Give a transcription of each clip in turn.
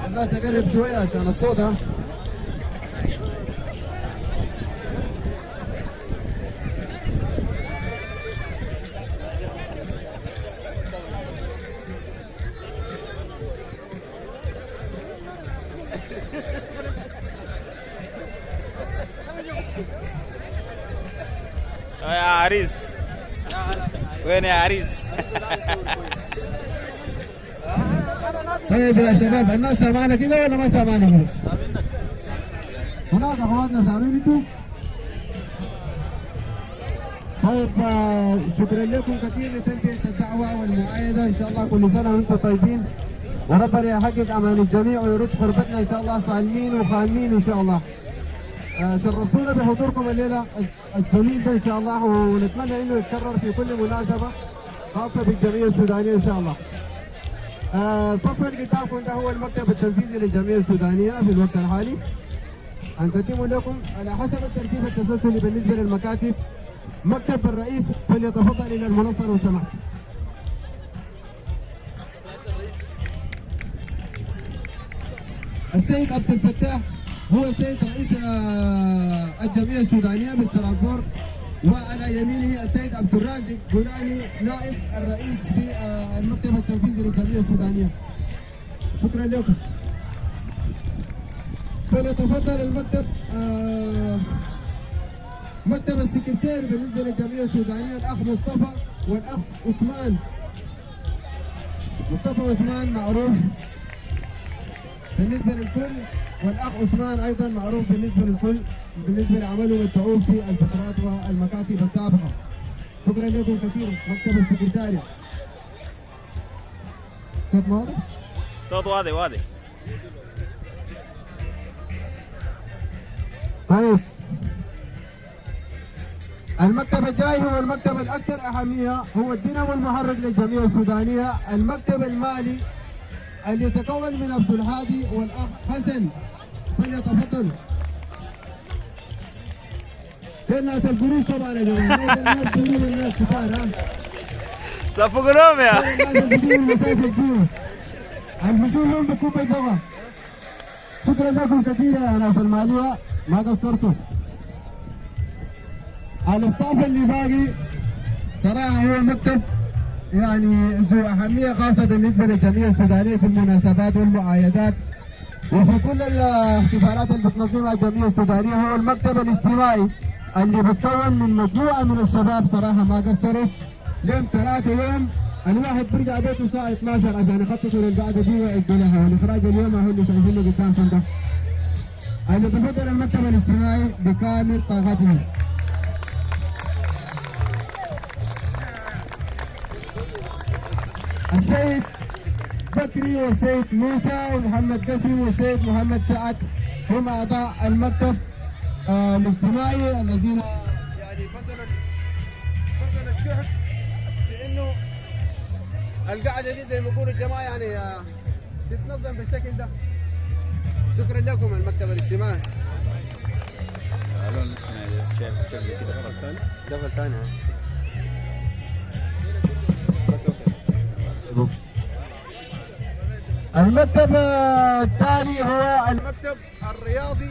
الناس نقرب شوية عشان الصوت. ها يا عريس، وين يا عريس؟ طيب يا شباب، الناس سامعنا كده ولا ما سامعنا كده؟ هناك اخواتنا سامعين انتوا؟ طيب شكرا لكم كثير لتلبية الدعوة والمؤايدة، ان شاء الله كل سنة وانتم طيبين، وربنا يحقق امال الجميع ويرد غربتنا ان شاء الله سالمين وخالمين ان شاء الله. شرفتونا بحضوركم الليلة الجميل ده ان شاء الله، ونتمنى انه يتكرر في كل مناسبة خاصة بالجمعية السودانية ان شاء الله. صفا قدامكم ده هو المكتب التنفيذي للجمعية السودانية في الوقت الحالي. هنقدم لكم على حسب الترتيب التسلسلي بالنسبة للمكاتب. مكتب الرئيس فليتفضل إلى المنصة لو سمحت. السيد عبد الفتاح هو السيد رئيس الجمعية السودانية باستراسبورغ، وعلى يمينه السيد عبد الرازق جولاني نائب الرئيس في المكتب التنفيذي للجمعية السودانية. شكرا لكم. فليتفضل المكتب مكتب السكرتير بالنسبة للجمعية السودانية الأخ مصطفى والأخ عثمان. مصطفى عثمان معروف بالنسبة للكل، والأخ عثمان أيضا معروف بالنسبة للكل بالنسبة لعملهم الدؤوب في الفترات والمكاتب السابقة. شكرا لكم كثير. مكتب السكرتارية. صوت واضح؟ صوت واضح واضح. طيب المكتب الجاي هو المكتب الأكثر أهمية، هو الدينامو المحرك للجمعية السودانية، المكتب المالي اللي يتكون من عبد الهادي والأخ حسن. فليتفضل. الناس القروش طبعا يا جماعة، الناس بيجيبوا الناس كتار. ها صفقوا لهم يا الناس اللي بيجيبوا المسافة الجيوة الفصول لهم بكوباية ضغط. شكرا لكم كثير يا ناس المالية، ما قصرتوا. الاستاف اللي باقي صراحة هو مكتب يعني ذو أهمية خاصة بالنسبة للجمعية السودانية في المناسبات والمؤايدات وفي كل الاحتفالات اللي بتنظمها الجمعية السودانية. هو المكتب الاجتماعي اللي بتكون من مجموعة من الشباب صراحة ما قصروا. يوم 3 يوم الواحد بيرجع بيته الساعة 12 عشان يخططوا للقعدة دي ويعدوا لها، والإخراج اليوم هو اللي شايفينه قدامكم ده. اللي بفضل المكتب الاجتماعي بكامل طاقته. السيد بكري والسيد موسى ومحمد قاسم والسيد محمد سعد هم أعضاء المكتب الاجتماعي الذين يعني بذلوا الجهد في إنه القعدة دي زي ما يقولوا الجماعة يعني تتنظم بالشكل ده. شكرا لكم المكتب الاجتماعي. شايف شكل كده فصل دبل ثاني بس اوكي. المكتب التالي هو المكتب الرياضي.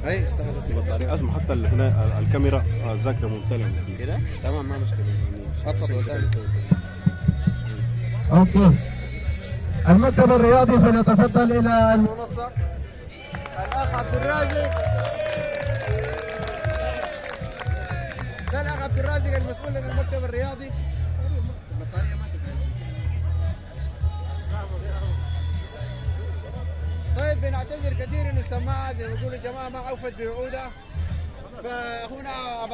اي استغل السيارة. اسمع حتى هنا الكاميرا ذاكره ممتلئه كده تمام ما مشكلة. اضغط وتاني. اوكي. المكتب الرياضي فليتفضل الى المنصه. الاخ عبد الرازق، ده الاخ عبد الرازق المسؤول عن المكتب الرياضي. طيب بنعتذر كثير انه السماعه زي ما يقولوا الجماعه ما اوفت بوعودها، فاخونا